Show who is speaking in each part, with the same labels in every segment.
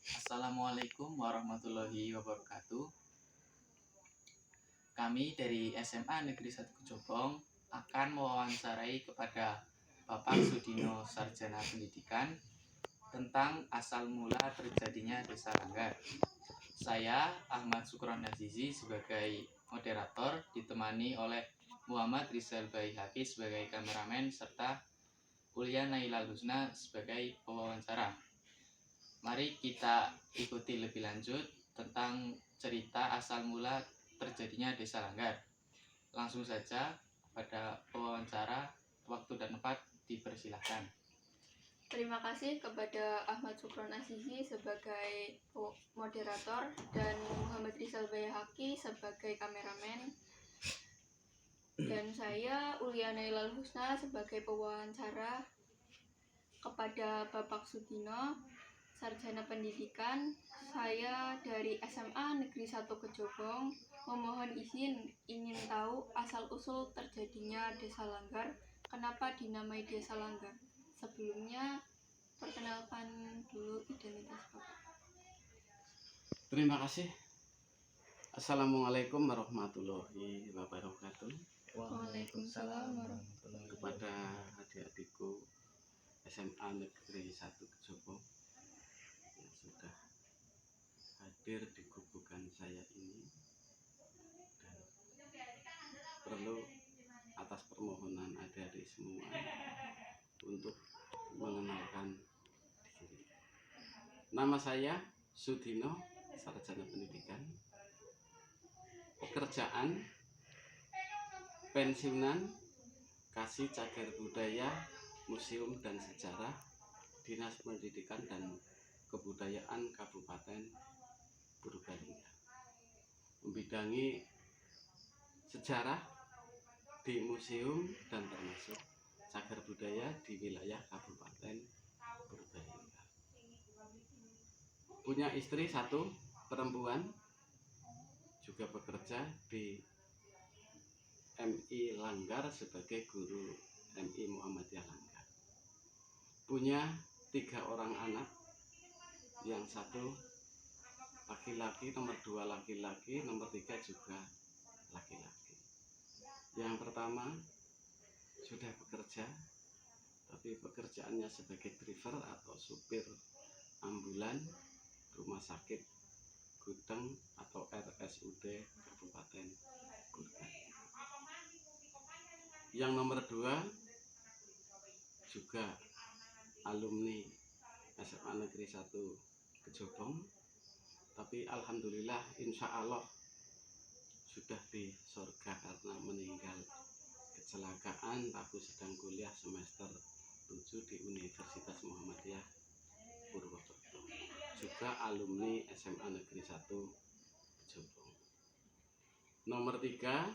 Speaker 1: Assalamualaikum warahmatullahi wabarakatuh. Kami dari SMA Negeri 1 Kejobong akan mewawancarai kepada Bapak Sudino Sarjana Pendidikan tentang asal mula terjadinya Desa Langgar. Saya Ahmad Sukron Azizi sebagai moderator ditemani oleh Muhammad Rizal Baihaqi sebagai kameramen serta Ulya Nailal Husna sebagai pewawancara. Mari kita ikuti lebih lanjut tentang cerita asal mula terjadinya Desa Langgar. Langsung saja pada pewawancara, waktu dan tempat dipersilahkan.
Speaker 2: Terima kasih kepada Ahmad Sukron Azizi sebagai moderator dan Muhammad Rizal Baihaqi sebagai kameramen, dan saya Ulya Nailal Husna sebagai pewawancara kepada Bapak Sudino Sarjana Pendidikan. Saya dari SMA Negeri 1 Kejobong memohon izin ingin tahu asal-usul terjadinya Desa Langgar. Kenapa dinamai Desa Langgar? Sebelumnya, perkenalkan dulu identitas Bapak.
Speaker 3: Terima kasih. Assalamualaikum warahmatullahi wabarakatuh.
Speaker 2: Waalaikumsalam
Speaker 3: Kepada adik-adikku SMA Negeri 1 Kejobong yang sudah hadir di gugukan saya ini, dan perlu atas permohonan adik-adik semua untuk mengenalkan diri. Nama saya Sudino Sarjana Pendidikan. Pekerjaan pensiunan Kasih Cagar Budaya Museum dan Sejarah Dinas Pendidikan dan Kebudayaan Kabupaten Purbalingga, membidangi sejarah di museum dan termasuk cagar budaya di wilayah Kabupaten Purbalingga. Punya istri satu perempuan, juga bekerja di MI Langgar sebagai guru MI Muhammadiyah Langgar. Punya 3 orang anak, yang satu laki-laki, nomor 2 laki-laki, nomor 3 juga laki-laki. Yang pertama sudah bekerja, tapi pekerjaannya sebagai driver atau supir ambulan rumah sakit Gudeng atau RSUD Kabupaten Purbalingga. Yang nomor 2 juga alumni SMA Negeri 1 Kejobong, tapi alhamdulillah insya Allah sudah di surga karena meninggal kecelakaan waktu sedang kuliah semester 7 di Universitas Muhammadiyah Purwokerto. Juga alumni SMA Negeri 1 Kejobong. Nomor 3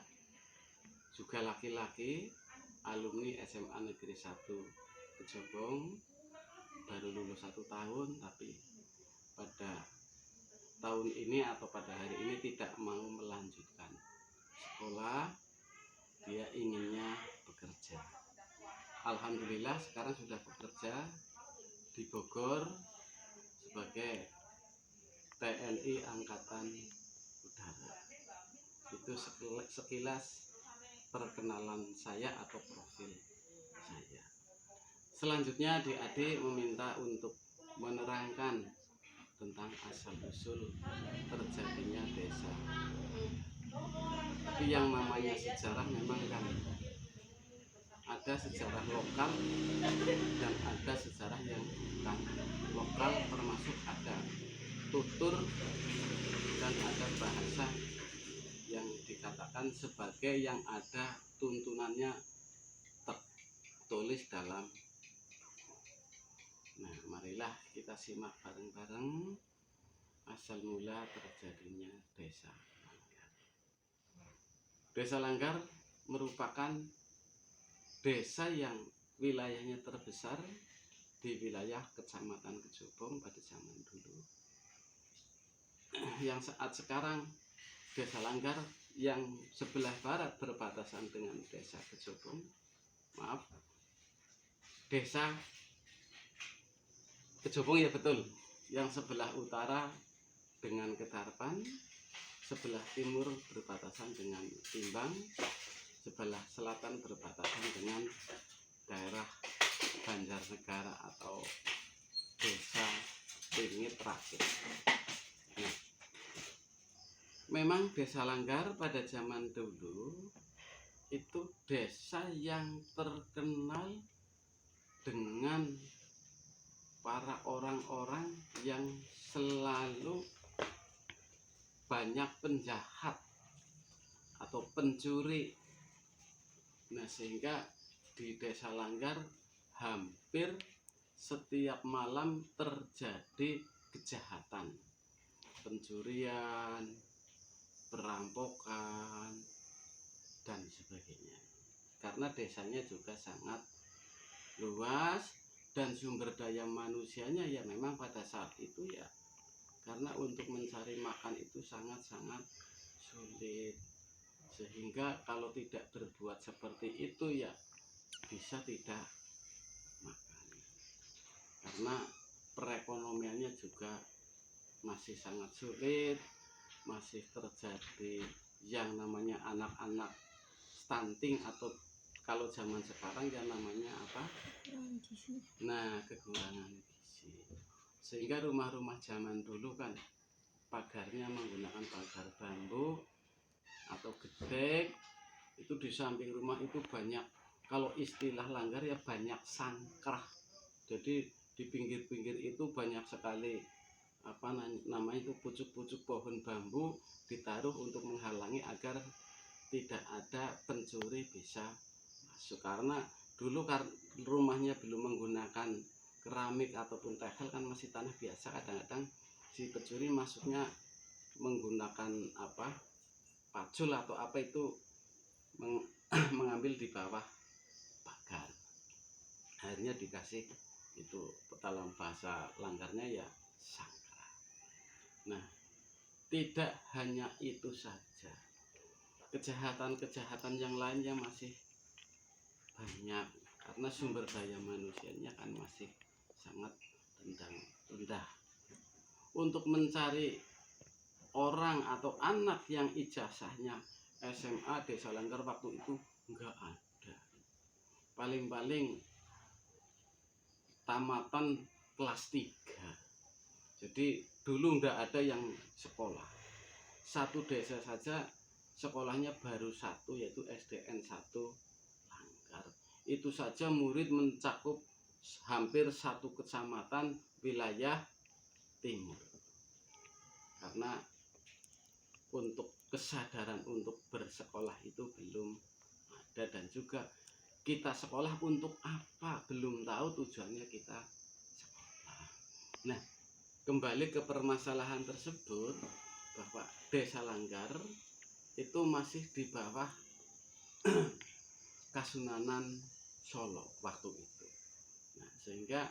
Speaker 3: juga laki-laki, alumni SMA Negeri 1 Kejobong, baru lulus 1 tahun, tapi pada tahun ini atau pada hari ini tidak mau melanjutkan sekolah, dia inginnya bekerja. Alhamdulillah sekarang sudah bekerja di Bogor sebagai TNI Angkatan Udara. Itu sekilas perkenalan saya atau profil saya. Selanjutnya adik-adik meminta untuk menerangkan tentang asal-usul terjadinya desa. Tapi yang namanya sejarah memang kan ada sejarah lokal dan ada sejarah yang bukan lokal, termasuk ada tutur dan ada bahasa yang dikatakan sebagai yang ada tuntunannya tertulis dalam. Nah, marilah kita simak bareng-bareng asal mula terjadinya Desa Langgar. Desa Langgar merupakan desa yang wilayahnya terbesar di wilayah Kecamatan Kejobong pada zaman dulu. Yang saat sekarang Desa Langgar yang sebelah barat berbatasan dengan Desa Kejobong, Desa Kejobong ya betul, yang sebelah utara dengan Ketarpan, sebelah timur berbatasan dengan Timbang, sebelah selatan berbatasan dengan daerah Banjarnegara atau desa Pingit Rakit. Nah, memang desa Langgar pada zaman dulu itu desa yang terkenal dengan para orang-orang yang selalu banyak penjahat atau pencuri. Nah, sehingga di desa Langgar hampir setiap malam terjadi kejahatan, pencurian, perampokan, dan sebagainya. Karena desanya juga sangat luas dan sumber daya manusianya ya memang pada saat itu ya, karena untuk mencari makan itu sangat-sangat sulit, sehingga kalau tidak berbuat seperti itu ya bisa tidak makan, karena perekonomiannya juga masih sangat sulit, masih terjadi yang namanya anak-anak stunting atau kalau zaman sekarang ya namanya apa? Nah, kekurangan gizi. Sehingga rumah-rumah zaman dulu kan pagarnya menggunakan pagar bambu atau gedek. Itu di samping rumah itu banyak, kalau istilah Langgar ya banyak sangkrah. Jadi di pinggir-pinggir itu banyak sekali apa namanya itu pucuk-pucuk pohon bambu ditaruh untuk menghalangi agar tidak ada pencuri bisa masuk, karena dulu rumahnya belum menggunakan keramik ataupun tegel, kan masih tanah biasa. Kadang-kadang si pencuri masuknya menggunakan apa pacul atau apa itu mengambil di bawah pagar, akhirnya dikasih itu dalam bahasa Langgarnya ya sangkra. Nah, tidak hanya itu saja, kejahatan-kejahatan yang lainnya masih banyak karena sumber daya manusianya kan masih sangat rendah. Untuk mencari orang atau anak yang ijazahnya SMA Desa Langgar waktu itu enggak ada, paling-paling tamatan kelas 3. Jadi dulu enggak ada yang sekolah. Satu desa saja sekolahnya baru satu, yaitu SDN 1 Langgar. Itu saja murid mencakup hampir satu kecamatan wilayah timur. Karena untuk kesadaran untuk bersekolah itu belum ada, dan juga kita sekolah untuk apa belum tahu tujuannya kita sekolah. Nah, kembali ke permasalahan tersebut, bahwa Desa Langgar itu masih di bawah Kasunanan Solo waktu itu. Nah, sehingga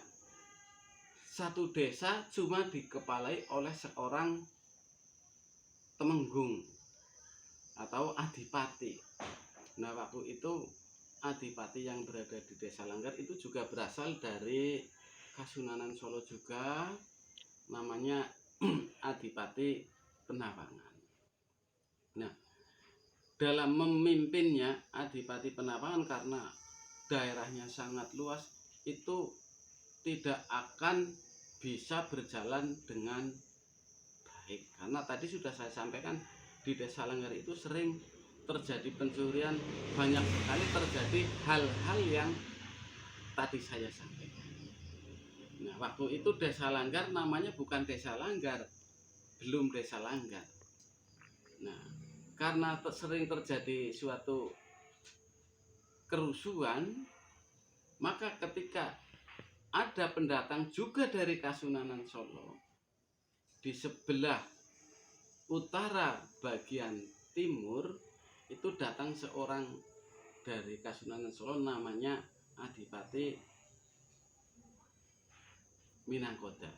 Speaker 3: satu desa cuma dikepalai oleh seorang temenggung atau adipati. Nah, waktu itu adipati yang berada di Desa Langgar itu juga berasal dari Kasunanan Solo juga, namanya Adipati Penawangan. Nah, dalam memimpinnya Adipati Penawangan, karena daerahnya sangat luas, itu tidak akan bisa berjalan dengan baik, karena tadi sudah saya sampaikan di Desa Langgar itu sering terjadi pencurian, banyak sekali terjadi hal-hal yang tadi saya sampaikan. Nah, waktu itu Desa Langgar namanya bukan Desa Langgar, belum Desa Langgar. Nah, karena sering terjadi suatu kerusuhan, maka ketika ada pendatang juga dari Kasunanan Solo, di sebelah utara bagian timur itu datang seorang dari Kasunanan Solo namanya Adipati Minangkoda.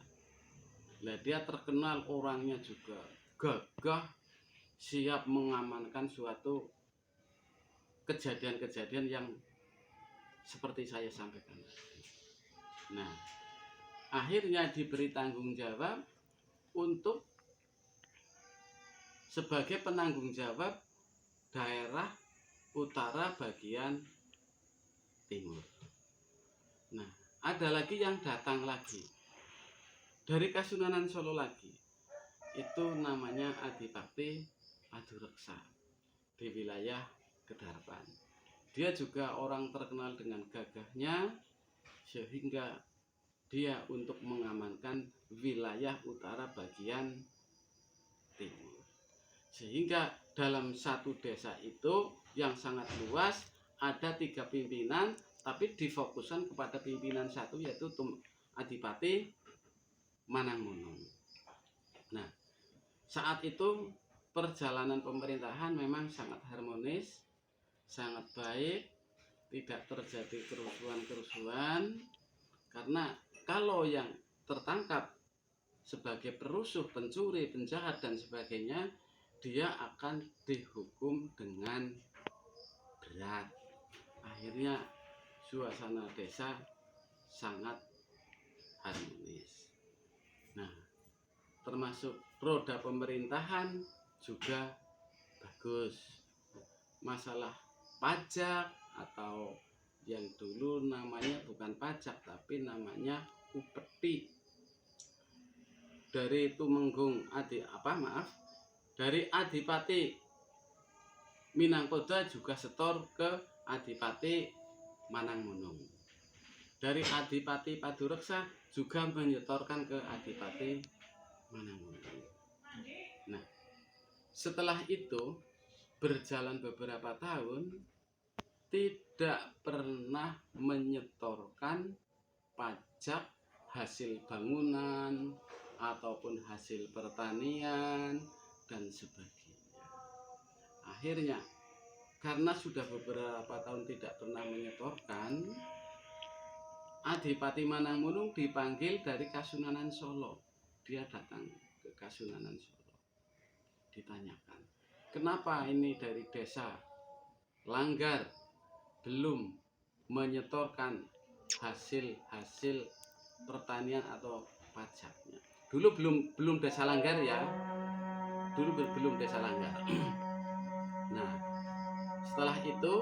Speaker 3: Nah, dia terkenal orangnya juga gagah, siap mengamankan suatu kejadian-kejadian yang seperti saya sampaikan. Nah, akhirnya diberi tanggung jawab untuk sebagai penanggung jawab daerah utara bagian timur. Nah, ada lagi yang datang lagi dari Kasunanan Solo lagi, itu namanya Adipati Padureksa di wilayah Kedarpan. Dia juga orang terkenal dengan gagahnya, sehingga dia untuk mengamankan wilayah utara bagian timur. Sehingga dalam satu desa itu yang sangat luas ada 3 pimpinan, tapi difokuskan kepada pimpinan satu, yaitu Adipati Manangmunung. Nah, saat itu perjalanan pemerintahan memang sangat harmonis, sangat baik, tidak terjadi kerusuhan-kerusuhan, karena kalau yang tertangkap sebagai perusuh, pencuri, penjahat dan sebagainya, dia akan dihukum dengan berat. Akhirnya suasana desa sangat harmonis. Nah, termasuk roda pemerintahan juga bagus. Masalah pajak atau yang dulu namanya bukan pajak tapi namanya upeti, dari Tumenggung dari Adipati Minangkoda juga setor ke Adipati Manangmunung. Dari Adipati Padureksa juga menyetorkan ke Adipati Manangmunung. Nah, setelah itu berjalan beberapa tahun, tidak pernah menyetorkan pajak hasil bangunan ataupun hasil pertanian dan sebagainya. Akhirnya karena sudah beberapa tahun tidak pernah menyetorkan, Adipati Manangmunung dipanggil dari Kasunanan Solo. Dia datang ke Kasunanan Solo, ditanyakan, kenapa ini dari desa Langgar belum menyetorkan hasil pertanian atau pajaknya. Dulu belum desa Langgar ya. Dulu belum desa Langgar. Nah, setelah itu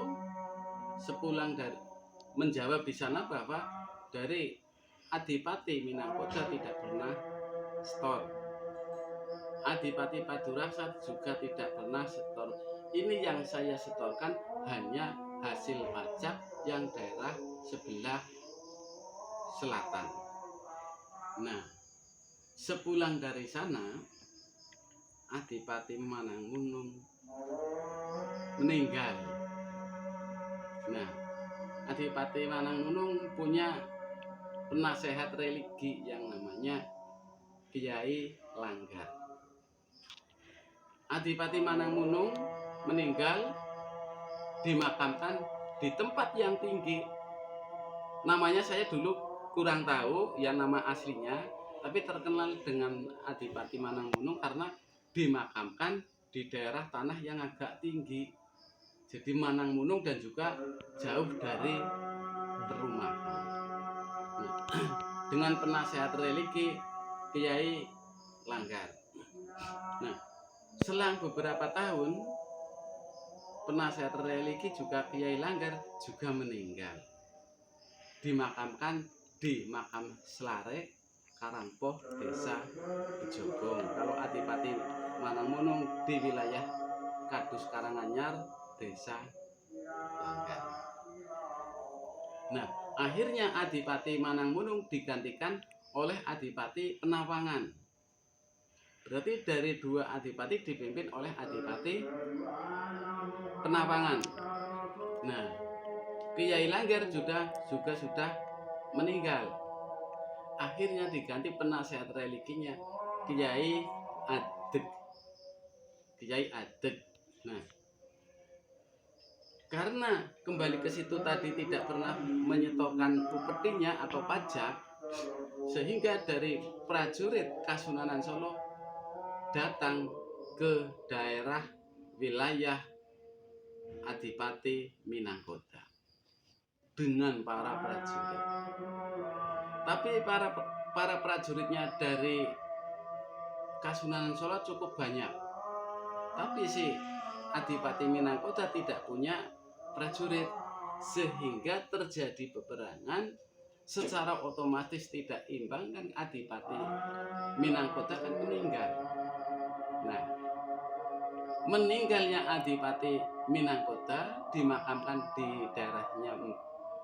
Speaker 3: sepulang dari menjawab di sana bahwa dari Adipati Minangkoda tidak pernah setor. Adipati Padureksa juga tidak pernah setor. Ini yang saya setorkan hanya hasil pajak yang daerah sebelah selatan. Nah, sepulang dari sana Adipati Manangmunung meninggal. Nah, Adipati Manangmunung punya penasehat religi yang namanya Kiai Langgar. Adipati Manangmunung meninggal, dimakamkan di tempat yang tinggi. Namanya saya dulu kurang tahu ya nama aslinya, tapi terkenal dengan Adipati Manangmunung karena dimakamkan di daerah tanah yang agak tinggi. Jadi Manangmunung dan juga jauh dari perumahan. Nah, dengan penasehat religi Kiai Langgar. Nah, selang beberapa tahun penasehat religi juga Kiai Langgar juga meninggal, dimakamkan di makam Slare Karangpoh, desa Bejogong. Kalau Adipati Manangmunung di wilayah Kadus Karanganyar, desa Langgar. Nah, akhirnya Adipati Manangmunung digantikan oleh Adipati Penawangan. Berarti dari 2 adipati dipimpin oleh Adipati Penawangan. Nah, Kiai Langgar juga sudah meninggal. Akhirnya diganti penasehat religinya Kiai Adeg. Nah, karena kembali ke situ tadi tidak pernah menyetorkan upetinya atau pajak, sehingga dari prajurit Kasunanan Solo datang ke daerah wilayah Adipati Minangkoda dengan para prajurit. Tapi para para prajuritnya dari Kasunanan Solo cukup banyak, tapi si Adipati Minangkota tidak punya prajurit, sehingga terjadi peperangan. Secara otomatis tidak imbang, kan Adipati Minangkota kan meninggal. Nah, meninggalnya Adipati Minangkota dimakamkan di daerahnya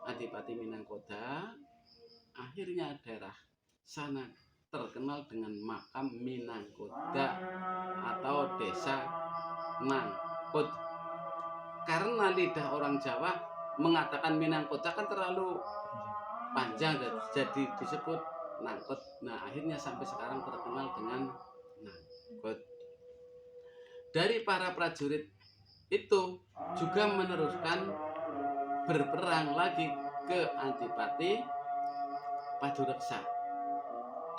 Speaker 3: Adipati Minangkota. Akhirnya daerah sana terkenal dengan makam Minangkota atau desa Nangkut. Karena lidah orang Jawa mengatakan Minangkota kan terlalu panjang, jadi disebut Nangkut. Nah, akhirnya sampai sekarang terkenal dengan Nangkut. Dari para prajurit itu juga meneruskan berperang lagi ke Adipati Padureksa.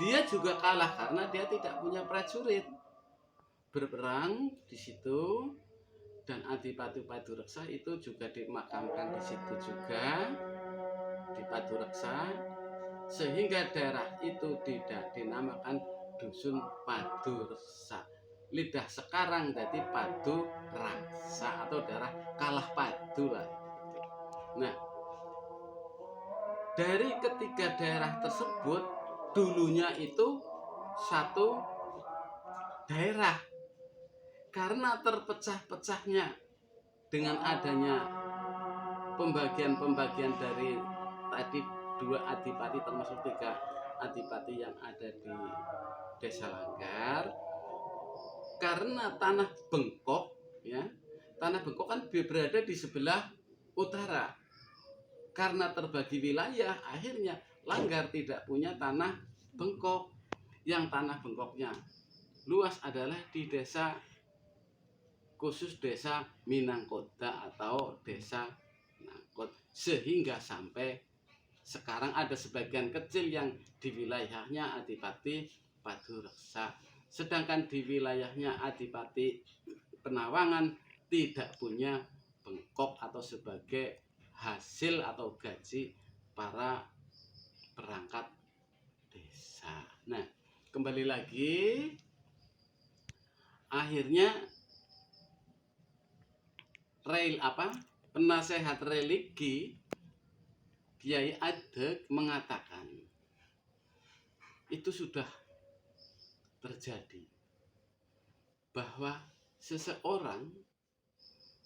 Speaker 3: Dia juga kalah karena dia tidak punya prajurit. Berperang di situ, dan Adipati Padureksa itu juga dimakamkan di situ juga, di Padureksa, sehingga daerah itu tidak dinamakan Dusun Padureksa. Lidah sekarang jadi Paduraksa atau daerah Kalah Padu lah. Nah, dari ketiga daerah tersebut dulunya itu satu daerah. Karena terpecah-pecahnya dengan adanya pembagian-pembagian dari tadi 2 adipati termasuk 3 adipati yang ada di Desa Langgar, karena tanah bengkok ya, tanah bengkok kan berada di sebelah utara. Karena terbagi wilayah, akhirnya Langgar tidak punya tanah bengkok. Yang tanah bengkoknya luas adalah di desa, khusus desa Minangkota atau desa Nangkut, sehingga sampai sekarang ada sebagian kecil yang di wilayahnya Adipati Padureksa, sedangkan di wilayahnya Adipati Penawangan tidak punya bengkok atau sebagai hasil atau gaji para perangkat desa. Nah, kembali lagi, akhirnya penasehat religi Kiai Adeg mengatakan itu sudah terjadi, bahwa seseorang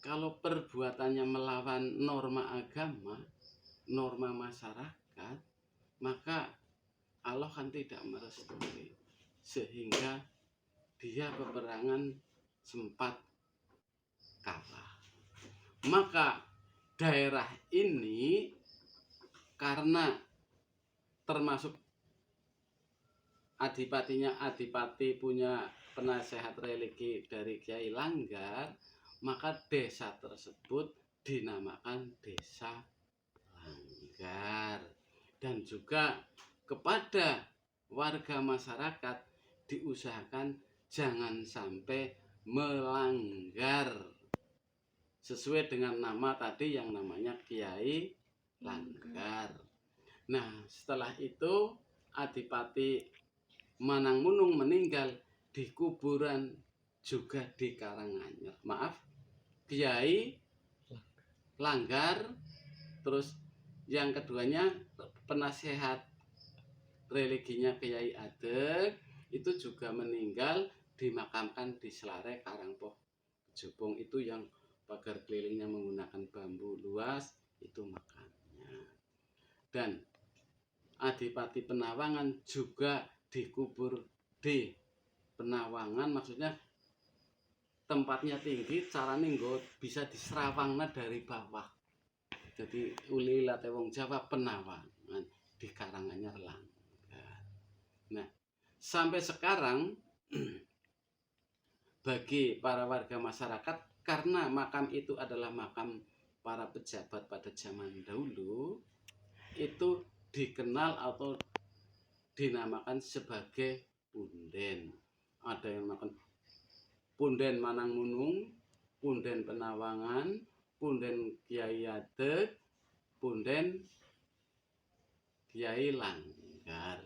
Speaker 3: kalau perbuatannya melawan norma agama, norma masyarakat, maka Allah kan tidak merestui, sehingga dia peperangan sempat kalah. Maka daerah ini karena termasuk adipatinya adipati punya penasehat religi dari Kiai Langgar, maka desa tersebut dinamakan Desa Langgar. Dan juga kepada warga masyarakat diusahakan jangan sampai melanggar sesuai dengan nama tadi yang namanya Kiai Langgar. Nah, setelah itu Adipati Manangmunung meninggal di kuburan juga di Karanganyar. Maaf, Kiai Langgar, terus yang keduanya penasehat religinya Kiai Adeg itu juga meninggal, dimakamkan di Selare Karangpoh Jepung, itu yang pagar kelilingnya menggunakan bambu luas, itu makamnya. Dan Adipati Penawangan juga dikubur di Penawangan, maksudnya tempatnya tinggi, caranya bisa diserawangna dari bawah. Jadi uli late wong Jawa Penawangan di Karanganyar Langgar. Nah, sampai sekarang bagi para warga masyarakat, karena makam itu adalah makam para pejabat pada zaman dahulu, itu dikenal atau dinamakan sebagai punden. Ada yang makan punden Manangmunung, punden Penawangan, punden Kiai Adeg, punden Kiai Langgar.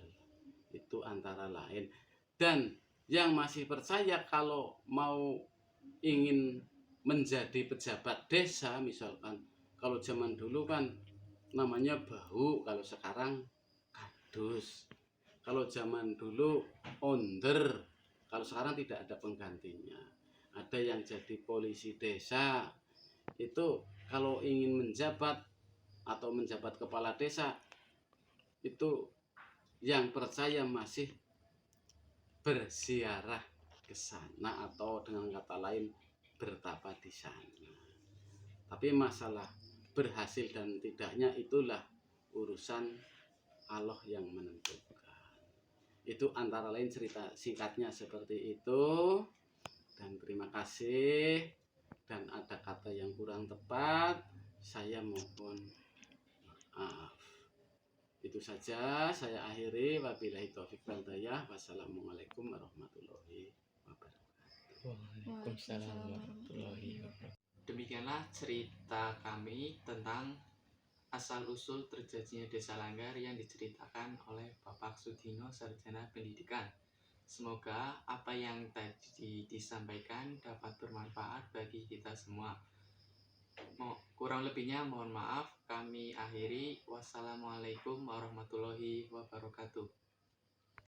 Speaker 3: Itu antara lain. Dan yang masih percaya kalau mau ingin menjadi pejabat desa, misalkan kalau zaman dulu kan namanya bahu, kalau sekarang kadus. Kalau zaman dulu onder, kalau sekarang tidak ada penggantinya. Ada yang jadi polisi desa, itu kalau ingin menjabat atau menjabat kepala desa, itu yang percaya masih berziarah ke sana atau dengan kata lain bertapa di sana. Tapi masalah berhasil dan tidaknya itulah urusan Allah yang menentukan. Itu antara lain cerita singkatnya seperti itu. Dan terima kasih. Dan ada kata yang kurang tepat, saya mohon maaf. Itu saja saya akhiri. Wabillahi taufik wal hidayah. Wassalamualaikum warahmatullahi wabarakatuh.
Speaker 1: Waalaikumsalam warahmatullahi wabarakatuh. Demikianlah cerita kami tentang asal-usul terjadinya Desa Langgar yang diceritakan oleh Bapak Sudino, Sarjana Pendidikan. Semoga apa yang tadi disampaikan dapat bermanfaat bagi kita semua. Kurang lebihnya mohon maaf. Kami akhiri. Wassalamualaikum warahmatullahi wabarakatuh.